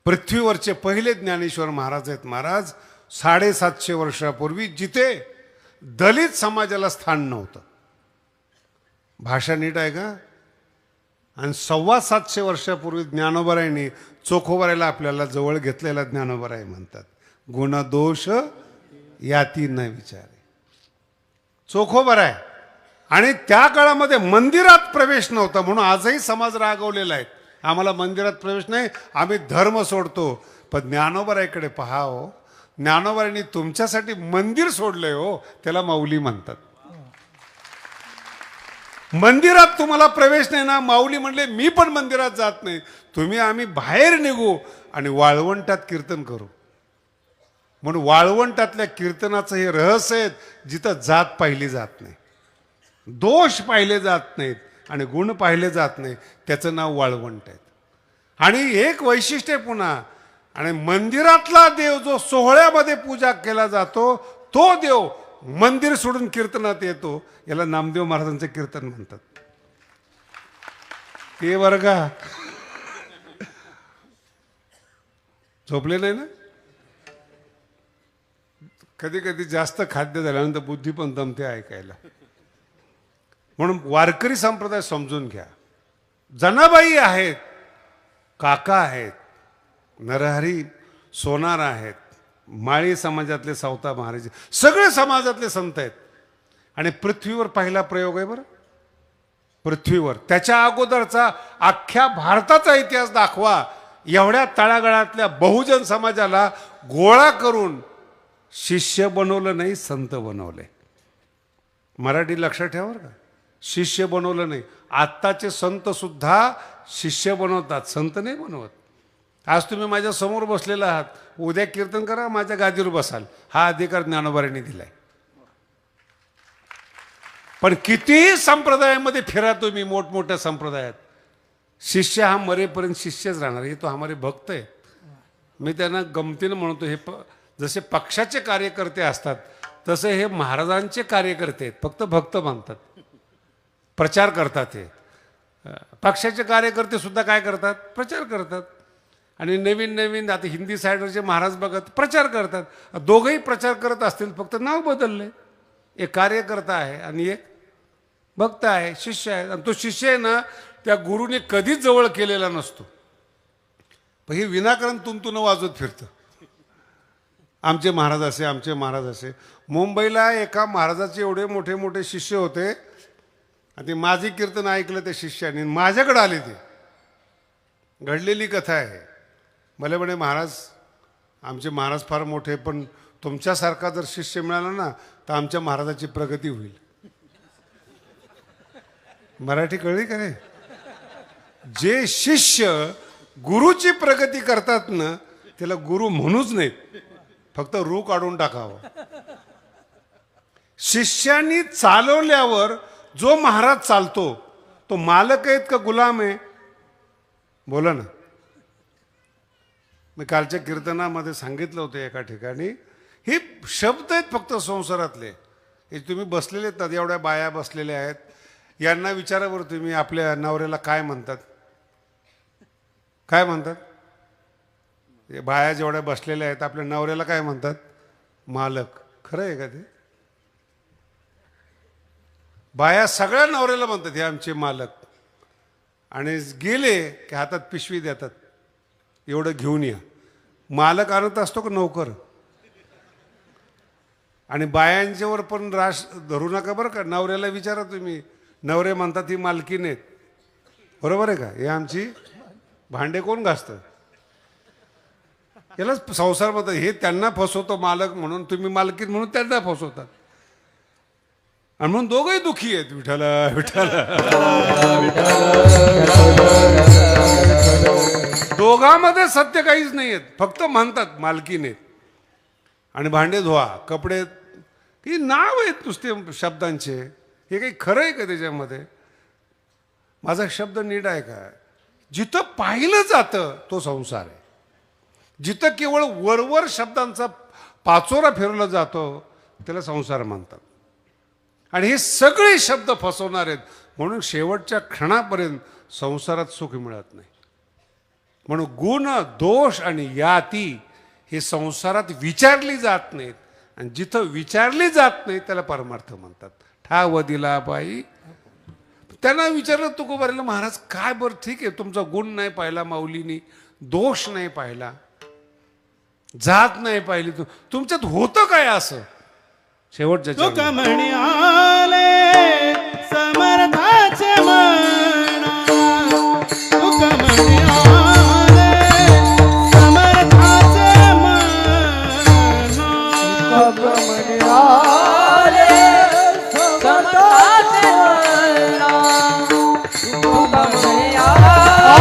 पृथ्वीवरचे पहिले ज्ञानेश्वर महाराज आहेत. महाराज 750 वर्षापूर्वी जिथे दलित समाजाला स्थान नव्हतं. भाषा नीट आहे का? आणि 725 वर्षापूर्वी ज्ञानोबरायांनी चोखोबरायला आपल्याला जवळ घेतलेला ज्ञानोबराय म्हणतात. गुणदोष याती न विचारे. चोखोबराय. आणि त्या काळामध्ये मंदिरात प्रवेश नव्हता, म्हणून आजही समाज रागवलेला आहे. आम्हाला मंदिरात प्रवेश नाही, आम्ही धर्म सोडतो. पण ज्ञानोबरायकडे पहा हो, ज्ञानोबरायांनी तुमच्यासाठी मंदिर सोडलंय हो, त्याला माऊली म्हणतात. मंदिरात तुम्हाला प्रवेश नाही ना, माऊली म्हणले मी पण मंदिरात जात नाही. तुम्ही आम्ही बाहेर निघू आणि वाळवंटात कीर्तन करू. म्हणून वाळवंटातल्या कीर्तनाचं हे रहस्य आहे, जिथं जात पाहिली जात नाही, दोष पाहिले जात नाहीत आणि गुण पाहिले जात नाही, त्याचं नाव वाळवंट आहे. आणि एक वैशिष्ट्य पुन्हा, आणि मंदिरातला देव जो सोहळ्यामध्ये पूजा केला जातो, तो देव मंदिर सोडून कीर्तनात येतो. याला नामदेव महाराजांचे कीर्तन म्हणतात. ते वर्गा झोपले नाही ना? कधी कधी जास्त खाद्य झाल्यानंतर बुद्धी पण दमते ऐकायला. म्हणून वारकरी संप्रदाय समजून घ्या. जनाबाई आहेत, काका आहेत, नरहरी सोनार आहेत, माळी समाजातले सावता महाराज सगळे समाजातले संत आहेत. आणि पृथ्वीवर पहिला प्रयोग आहे बरं, पृथ्वीवर. त्याच्या अगोदरचा अख्ख्या भारताचा इतिहास दाखवा. एवढ्या तळागाळातल्या बहुजन समाजाला गोळा करून शिष्य बनवलं नाही, संत बनवले. मराठी लक्षात ठेवा बरं का, शिष्य बनवलं नाही. आत्ताचे संत सुद्धा शिष्य बनवतात, संत नाही बनवत. आज तुम्ही माझ्या समोर बसलेला आहात, उद्या कीर्तन करा, माझ्या गादीवर बसाल. हा अधिकार ज्ञानोबांनी दिलाय. पण कितीही संप्रदायामध्ये फिरा तुम्ही, मोठमोठ्या संप्रदायात, शिष्य हा मरेपर्यंत शिष्यच राहणार. हे तो हमारे भक्त आहे. मी त्यांना गमतीनं म्हणतो, हे जसे पक्षाचे कार्यकर्ते असतात तसे हे महाराजांचे कार्यकर्ते आहेत. फक्त भक्त मानतात, प्रचार करतात. हे पक्षाचे कार्यकर्ते सुद्धा काय करतात, प्रचार करतात. आणि नवीन नवीन आता हिंदी साईडवरचे महाराज बघत प्रचार करतात. दोघंही प्रचार करत असतील, फक्त नाव बदलले. एक कार्यकर्ता आहे आणि एक भक्त आहे, शिष्य आहे. आणि तो शिष्य आहे ना, त्या गुरुने कधीच जवळ केलेला नसतो. पण हे विनाकारण तुंतुनं वाजवत फिरतं, आमचे महाराज असे, आमचे महाराज असे. मुंबईला एका महाराजाचे एवढे मोठे मोठे शिष्य होते. आणि ते माझे कीर्तन ऐकलं त्या शिष्याने, माझ्याकडे आले. ते घडलेली कथा आहे. मला म्हणे, महाराज आमचे महाराज फार मोठे, पण तुमच्यासारखा जर शिष्य मिळाला ना तर आमच्या महाराजाची प्रगती होईल. मराठी कळली का रे? जे शिष्य गुरुची प्रगती करतात ना त्याला गुरु म्हणूच नाहीत, फक्त रू काढून टाकावं. शिष्यांनी चालवल्यावर जो महाराज चालतो तो मालक आहेत का गुलाम आहे? बोला ना. मी कालच्या कीर्तनामध्ये सांगितलं होतं एका ठिकाणी, हे शब्द आहेत फक्त संसारातले. हे तुम्ही बसलेले आहेत, एवढ्या बाया बसलेल्या आहेत, यांना विचारा बरं तुम्ही आपल्या नवऱ्याला काय म्हणतात, काय म्हणतात? बाया जेवढ्या बसलेल्या आहेत आपल्या नवऱ्याला काय म्हणतात? मालक. खरं आहे का ते? बाया सगळ्या नवऱ्याला म्हणतात हे आमचे मालक. आणि गेले की हातात पिशवी देतात, एवढं घेऊन या. मालक आणत असतो का नोकर? आणि बायांच्यावर पण राश धरू नका बरं का. नवऱ्याला विचारा तुम्ही, नवरे म्हणतात ही मालकीण आहेत. बरोबर आहे का? हे आमची भांडे कोण घासतं? यालाच संसार म्हणतात. हे त्यांना फसवतो मालक म्हणून, तुम्ही मालकीण म्हणून त्यांना फसवतात. आणि म्हणून दोघंही दुःखी आहेत. विठाला विठाला, दोघांमध्ये सत्य काहीच नाही आहेत, फक्त म्हणतात मालकीण आहेत. आणि भांडे धुवा, कपडे, ही नाव आहेत नुसते शब्दांचे. हे काही खरं आहे का त्याच्यामध्ये? माझा शब्द नीट आहे का? जिथं पाहिलं जातं तो संसार आहे. जिथं केवळ वरवर शब्दांचा पाचोरा फिरवला जातो त्याला संसार म्हणतात. आणि हे सगळे शब्द फसवणार आहेत. म्हणून शेवटच्या क्षणापर्यंत संसारात सुख मिळत नाही. म्हणून गुण, दोष आणि याती हे संसारात विचारली जात नाहीत. आणि जिथं विचारली जात नाही त्याला परमार्थ म्हणतात. ठाव दिला पायी. त्यांना विचारलं तुकोबाराला, महाराज काय बरं ठीक आहे, तुमचा गुण नाही पाहिला माऊलीनी, दोष नाही पाहिला, जात नाही पाहिली, तुमच्यात होतं काय असं? शेवटच्या तुक म्हणी आले समर्थाचे म्हणा, तुक म्हणी आले समर्थाचे म्हणा, तुक म्हणी आले समर्थाचे म्हणा, तुक म्हणी आले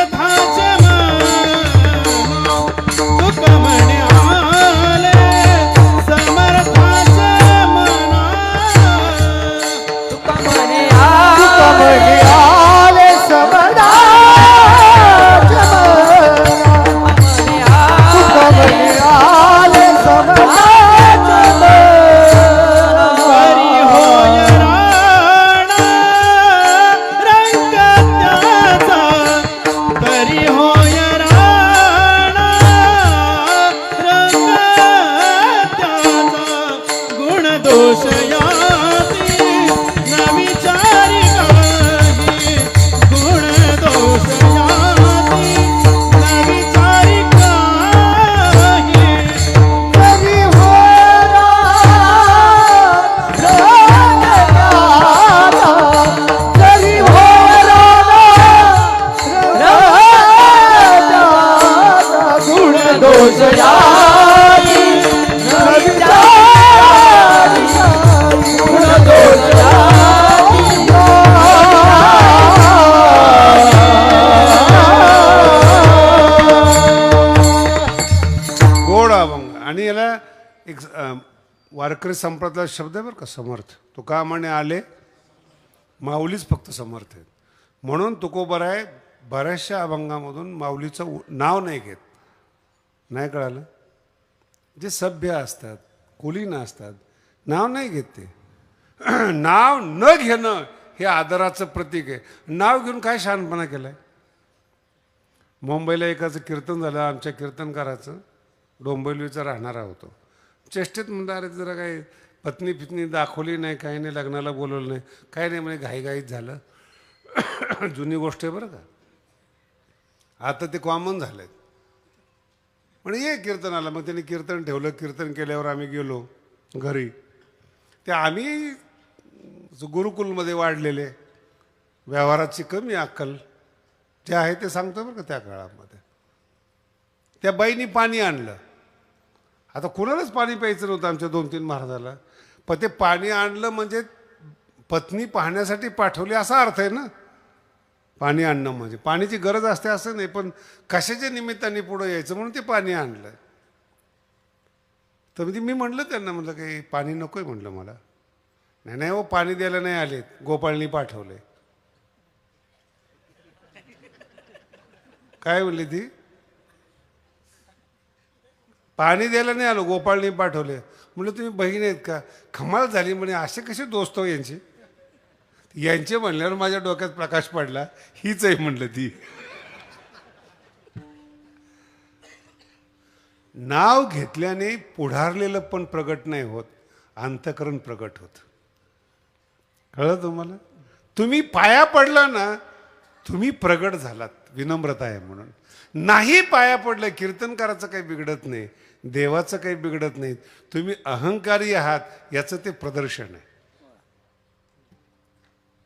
समर्थाचे म्हणा. वारकरी संप्रदायातला शब्द आहे बरं का, समर्थ. तुका म्हणे आले, माऊलीच फक्त समर्थ आहेत. म्हणून तुकोबराय बऱ्याचशा अभंगामधून माऊलीचं नाव नाही घेत. नाही कळालं? जे सभ्य असतात, कुलीन असतात, नाव नाही घेत ते. नाव न घेणं हे आदराचं प्रतीक आहे. नाव घेऊन काय शहाणपणा केलाय. मुंबईला एकाचं कीर्तन झालं, आमच्या कीर्तनकाराचं, डोंबिवलीचा राहणारा होतो. चेष्टेत म्हणता, अरे जरा काही पत्नी फितनी दाखवली नाही, काही नाही, लग्नाला बोलवलं नाही, काही नाही, म्हणजे घाईघाईत झालं. जुनी गोष्ट आहे बरं का, आता ते कॉमन झालंय. म्हणजे ये कीर्तनाला. मग त्यांनी कीर्तन ठेवलं. कीर्तन केल्यावर आम्ही गेलो घरी. ते आम्ही गुरुकुलमध्ये वाढलेले, व्यवहाराची कमी अक्कल जे आहे ते सांगतो बरं का. त्या काळामध्ये त्या बाईनी पाणी आणलं. आता कुणालाच पाणी प्यायचं नव्हतं आमच्या 2-3 महाराजाला, पण ते पाणी आणलं म्हणजे पत्नी पाहण्यासाठी पाठवली असा अर्थ आहे ना. पाणी आणणं म्हणजे पाण्याची गरज असते असं नाही, पण कशाच्या निमित्ताने पुढं यायचं म्हणून ते पाणी आणलं. तर म्हणजे मी म्हटलं त्यांना, म्हटलं काही पाणी नको आहे म्हटलं मला. नाही नाही हो, पाणी द्यायला नाही आले, गोपाळनी पाठवले. काय म्हणली ती? पाणी द्यायला नाही आलो, गोपाळनी पाठवले. म्हटलं तुम्ही बहीण आहेत का? कमाल झाली म्हणे, असे कसे दोस्त हो यांचे. यांचे म्हणल्यावर माझ्या डोक्यात प्रकाश पडला, हीच आहे म्हणलं ती. नाव घेतल्याने पुढारलेलं पण प्रगट नाही होत, अंतःकरण प्रगट होत. कळलं तुम्हाला? तुम्ही पाया पडला ना, तुम्ही प्रगट झालात. विनम्रता आहे म्हणून. नाही पाया पडलं, कीर्तनकाराचं काही बिघडत नाही, देवाचं काही बिघडत नाही. तुम्ही अहंकारी आहात याचं ते प्रदर्शन आहे.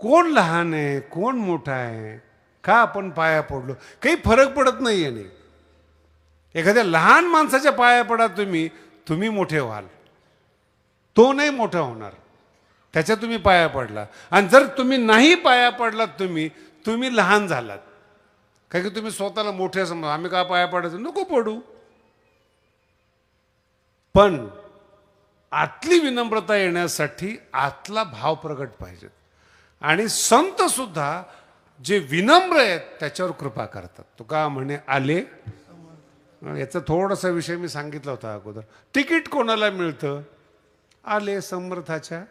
कोण लहान आहे, कोण मोठा आहे, का आपण पाया पडलो, काही फरक पडत नाही याने. एखाद्या लहान माणसाच्या पाया पडा तुम्ही, तुम्ही मोठे व्हाल, तो नाही मोठा होणार. त्याच्या तुम्ही पाया पडला. आणि जर तुम्ही नाही पाया पडलात, तुम्ही लहान झालात. काय की तुम्ही स्वतःला मोठे समजा, आम्ही का पाया पडायचं, नको पडू. पण आतली विनम्रता येण्यासाठी आतला भाव प्रगट पाहिजे. आणि संत सुद्धा जे विनम्र आहेत त्याच्यावर कृपा करतात. तुका म्हणे आले. याचा थोडासा विषय मी सांगितला होता अगोदर. तिकीट कोणाला मिळतं? आले समर्थाच्या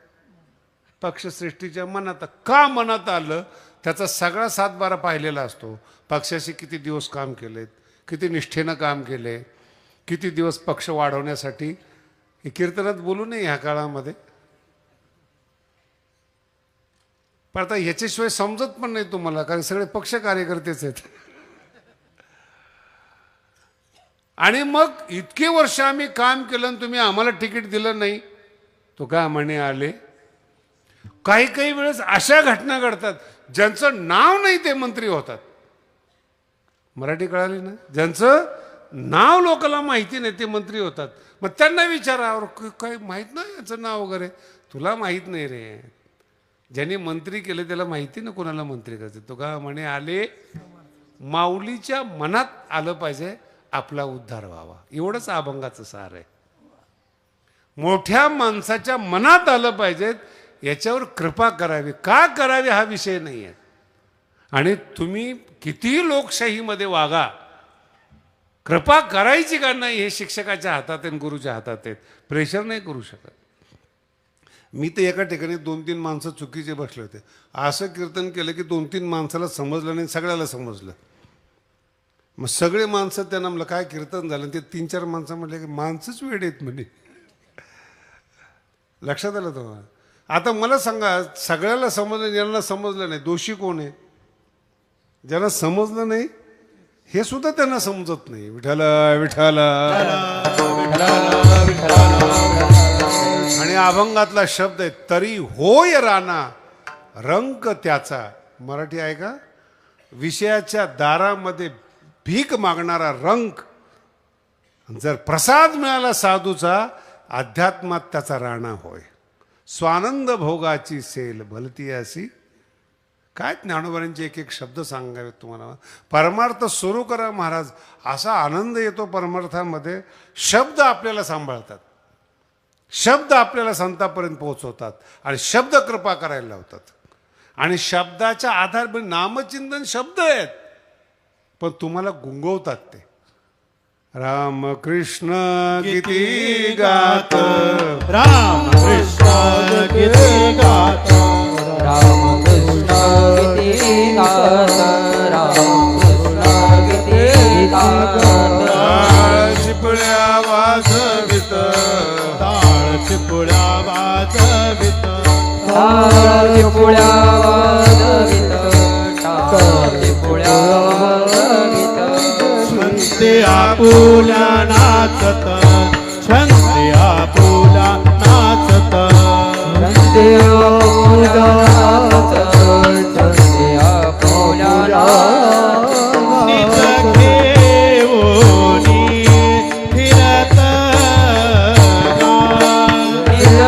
पक्षश्रेष्ठीच्या मनात. का मनात आलं? त्याचा सगळा 7-12 पाहिलेला असतो. पक्षाशी किती दिवस काम केलेत, किती निष्ठेनं काम केले, किती दिवस पक्ष वाढवण्यासाठी. हे कीर्तनात बोलू नये ह्या काळामध्ये. पण आता ह्याच्याशिवाय समजत पण नाही तुम्हाला, कारण सगळे पक्ष कार्यकर्तेच आहेत. आणि मग इतके वर्ष आम्ही काम केलं आणि तुम्ही आम्हाला तिकीट दिलं नाही. तो का म्हणे आले. काही काही वेळेस अशा घटना घडतात, ज्यांचं नाव नाही ते मंत्री होतात. मराठी कळाली ना? ज्यांचं नाव लोकांना माहिती नाही ते मंत्री होतात. मग त्यांना विचारा, काही माहीत नाही याचं नाव वगैरे. तुला माहीत नाही रे, ज्यांनी मंत्री केले त्याला माहिती ना कोणाला मंत्री करते. तो का म्हणे आले. माऊलीच्या मनात आलं पाहिजे आपला उद्धार व्हावा, एवढंच अभंगाचं सार आहे. मोठ्या माणसाच्या मनात आलं पाहिजे, याच्यावर कृपा करावी. का करावी हा विषय नाही आहे. आणि तुम्ही कितीही लोकशाहीमध्ये वागा, कृपा करायची का नाही हे शिक्षकाच्या हातात आहे, गुरुच्या हातात आहेत. प्रेशर नाही करू शकत. मी तर एका ठिकाणी 2-3 माणसं चुकीचे बसले होते. असं कीर्तन केलं की 2-3 माणसाला समजलं नाही, सगळ्याला समजलं. मग सगळे माणसं त्यांना म्हणलं काय कीर्तन झालं. ते 3-4 माणसं म्हटले की माणसंच वेड आहेत म्हणे. लक्षात आलं तुम्हाला? आता मला सांगा, सगळ्याला समजलं, ज्यांना समजलं नाही, दोषी कोण आहे? ज्यांना समजलं नाही हे सुद्धा त्यांना समजत नाही. विठ्ठल विठ्ठल. आणि अभंगातला शब्द आहे तरी होय राणा रंक त्याचा. मराठी आहे का? विषयाच्या दारामध्ये भीक मागणारा रंक, जर प्रसाद मिळाला साधूचा, अध्यात्मात त्याचा राणा होय. स्वानंद भोगाची सेल भलती अशी. काय ज्ञानोबांचे एक एक शब्द सांगावेत तुम्हाला. परमार्थ सुरू करा महाराज, असा आनंद येतो परमार्थामध्ये. शब्द आपल्याला सांभाळतात. शब्द आपल्याला संतापर्यंत पोहोचवतात आणि शब्द कृपा करायला लावतात. आणि शब्दाच्या आधार नामचिंतन शब्द आहेत, पण तुम्हाला गुंगवतात ते. राम कृष्ण किती गात, राम कृष्ण किती गात, राम कृष्ण किती गात, राम कृष्ण किती गात. टाळ चिपळ्या वाजवित, टाळ चिपळ्या वाजवित, टाळ चिपळ्या वाजवित, टाळ चिपळ्या वाजवित. छंदे आपुल्या नाचत, छंदे आपुल्या नाचत, छंदे आपुल्या नाचत, छंदे आपुल्या नाचत. निज घेऊनी फिरत गाव. निज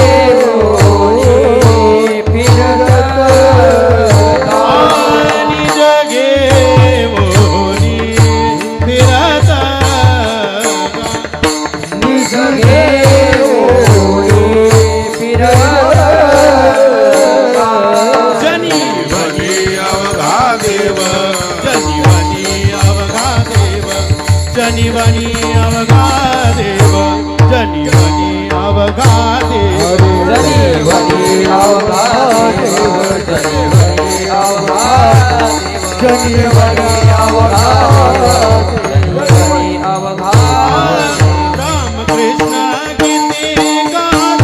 घेऊनी फिरत गाव. निज घेऊनी फिरत गाव. निज घेऊनी फिरत गाव. जनी वनी अवघा देव, जनिवनी अवघा देव, जनिवनी अवघा देव, जनिवनी अवघा देव. जनी वनी अवघा देव, जनी वनी अवघा देव, जनी वनी अवघा देव, जनी वनी अवघा देव. राम कृष्ण किती गात,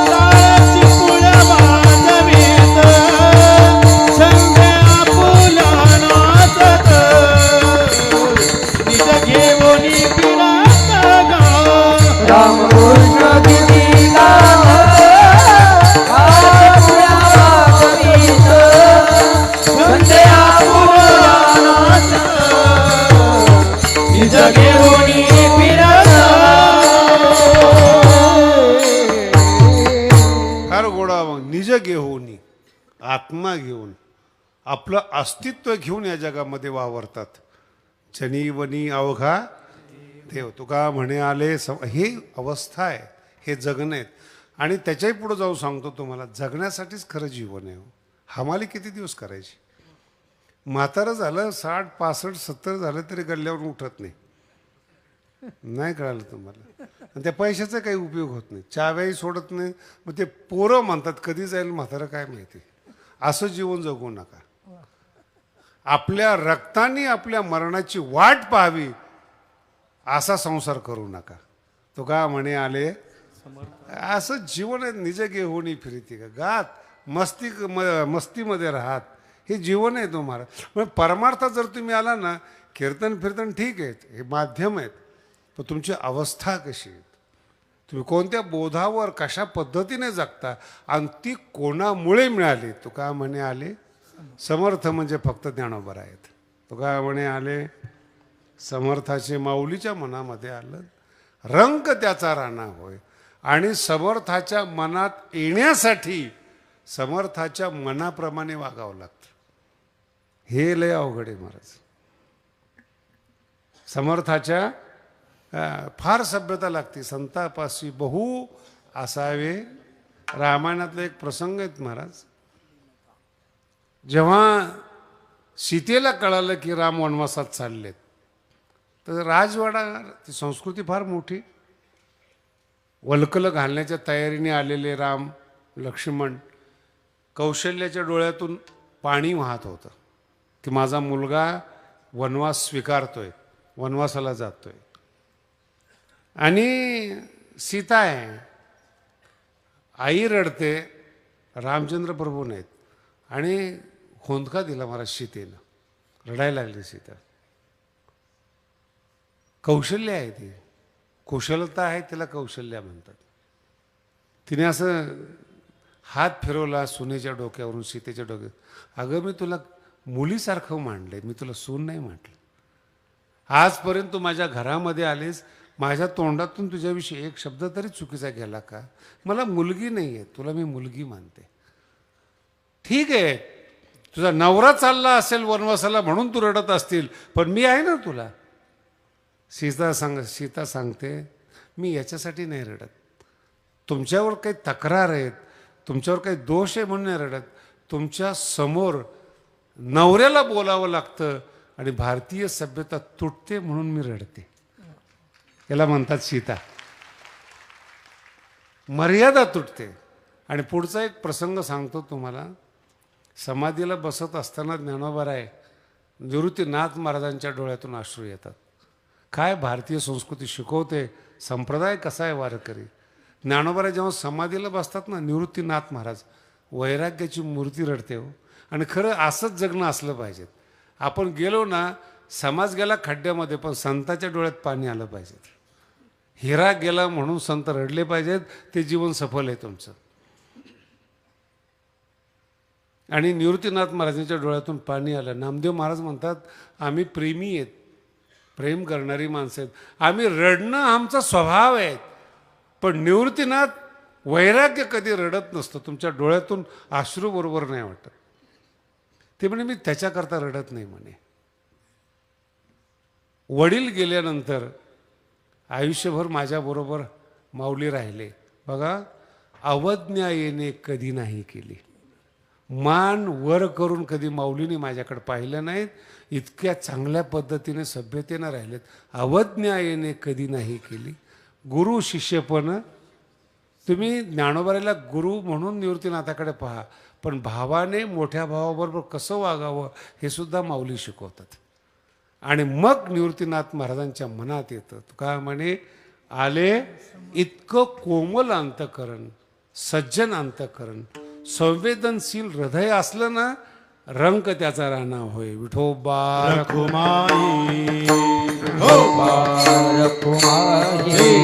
टाळ चिपळ्या वाजवीत, छंदे आपुल्या नाचत, निज घेऊनी फिरत गाव. राम कृष्ण किती गात, आपुल्या वाजवीत, छंदे आपुल्या नाचत, निज घेऊनी फिरत. फार गोडा मग निज घेऊन, आत्मा घेऊन, आपलं अस्तित्व घेऊन या जगामध्ये वावरतात. जनी वनी अवघा देव. तुका म्हणे आले हे अवस्था आहे, हे जगणं आहेत. आणि त्याच्याही पुढे जाऊन सांगतो तुम्हाला, जगण्यासाठीच खरं जीवन आहे. हमाली किती दिवस करायची? म्हातारं झालं 60, 65, 70 झालं तरी गल्ल्यावरून उठत नाही. नाही कळालं तुम्हाला? आणि त्या पैशाचा काही उपयोग होत नाही, चाव्याही सोडत नाही. मग ते पोरं म्हणतात कधी जाईल म्हातारं काय माहिती. असं जीवन जगू नका. आपल्या रक्ताने आपल्या मरणाची वाट पाहावी, असा संसार करू नका. तो का म्हणे आले असं जीवन आहे. निज घेऊन फिरती का गात, मस्तीमध्ये राहत, हे जीवन आहे तुम्हाला. पण परमार्थात जर तुम्ही आला ना, कीर्तन फिरतन ठीक आहेत, हे माध्यम आहेत, पण तुमची अवस्था कशी आहे, तुम्ही कोणत्या बोधावर कशा पद्धतीने जगता, आणि ती कोणामुळे मिळाली. तो का म्हणे आले समर्थ म्हणजे फक्त ज्ञानोबा आहेत. तो का म्हणे आले समर्थाचे माऊलीच्या मनामध्ये आलं, रंग त्याचा राणा होय. आणि समर्थाच्या मनात येण्यासाठी समर्थाच्या मनाप्रमाणे वागावं लागतं. हे लय अवघड आहे महाराज. समर्थाच्या फार सभ्यता लागते. संतापाशी बहु असावे. रामायणातला एक प्रसंग आहेत महाराज. जेव्हा सीतेला कळालं की राम वनवासात चाललेत, तर राजवाडा, ती संस्कृती फार मोठी, वल्कलं घालण्याच्या तयारीने आलेले राम लक्ष्मण, कौशल्याच्या डोळ्यातून पाणी वाहत होतं की माझा मुलगा वनवास स्वीकारतोय, वनवासाला जातोय. आणि सीता आहे, आई रडते, रामचंद्र प्रभू नाहीत. आणि खोंदका दिला मला सीतेनं, रडायला लागली सीता. कौशल्य आहे, ती कुशलता आहे, तिला कौशल्य म्हणतात. तिने असं हात फिरवला सुनेच्या डोक्यावरून, सीतेच्या डोक्यावर. अगं मी तुला मुलीसारखं मांडलंय, मी तुला सून नाही म्हटलं. आजपर्यंत तू माझ्या घरामध्ये आलीस, माझ्या तोंडातून तुझ्याविषयी एक शब्द तरी चुकीचा गेला का? मला मुलगी नाही आहे, तुला मी मुलगी मानते. ठीक आहे, तुझा नवरा चालला असेल वनवासाला म्हणून तू रडत असतील, पण मी आहे ना तुला. सीता सांगते, मी याच्यासाठी नाही रडत. तुमच्यावर काही तक्रार आहेत, तुमच्यावर काही दोष आहे म्हणून नाही रडत. तुमच्या समोर नवऱ्याला बोलावं लागतं आणि भारतीय सभ्यता तुटते म्हणून मी रडते. याला म्हणतात सीता. मर्यादा तुटते. आणि पुढचा एक प्रसंग सांगतो तुम्हाला. समाधीला बसत असताना ज्ञानोबाराय निवृत्तीनाथ महाराजांच्या डोळ्यातून अश्रू येतात. काय भारतीय संस्कृती शिकवते, संप्रदाय कसा आहे वारकरी. ज्ञानोबाराय जेव्हा समाधीला बसतात ना, निवृत्तीनाथ महाराज वैराग्याची मूर्ती रडते हो. आणि खरं असंच जगणं असलं पाहिजे. आपण गेलो ना, समाज गेला खड्ड्यामध्ये पण संताच्या डोळ्यात पाणी आलं पाहिजे. हिरा गेला म्हणून संत रडले पाहिजेत, ते जीवन सफल आहे तुमचं. आणि निवृत्तीनाथ महाराजांच्या डोळ्यातून पाणी आलं. नामदेव महाराज म्हणतात आम्ही प्रेमी आहेत, प्रेम करणारी माणसं आहेत, आम्ही रडणं आमचा स्वभाव आहे. पण निवृत्तीनाथ वैराग्य कधी रडत नसतं. तुमच्या डोळ्यातून अश्रू बरोबर नाही वाटत. ते म्हणे मी त्याच्याकरता रडत नाही म्हणे. वडील गेल्यानंतर आयुष्यभर माझ्याबरोबर माऊली राहिले. बघा, अवज्ञा येणे कधी नाही केली. मान वर करून कधी माऊलीने माझ्याकडे पाहिलं नाहीत. इतक्या चांगल्या पद्धतीने सभ्यतेनं राहिलेत. अवज्ञा येणे कधी नाही केली. गुरु शिष्यपण, तुम्ही ज्ञानोबारायला गुरु म्हणून निवृत्तीनाथाकडे पहा, पण भावाने मोठ्या भावाबरोबर कसं वागावं हे सुद्धा माऊली शिकवतात. आणि मग निवृत्तीनाथ महाराजांच्या मनात येतं. का म्हणे, आले इतकं कोमल अंतकरण, सज्जन अंतकरण, संवेदनशील हृदय असलं ना, रंक त्याचा राणा होय. विठोबा रखुमाई रखुमाई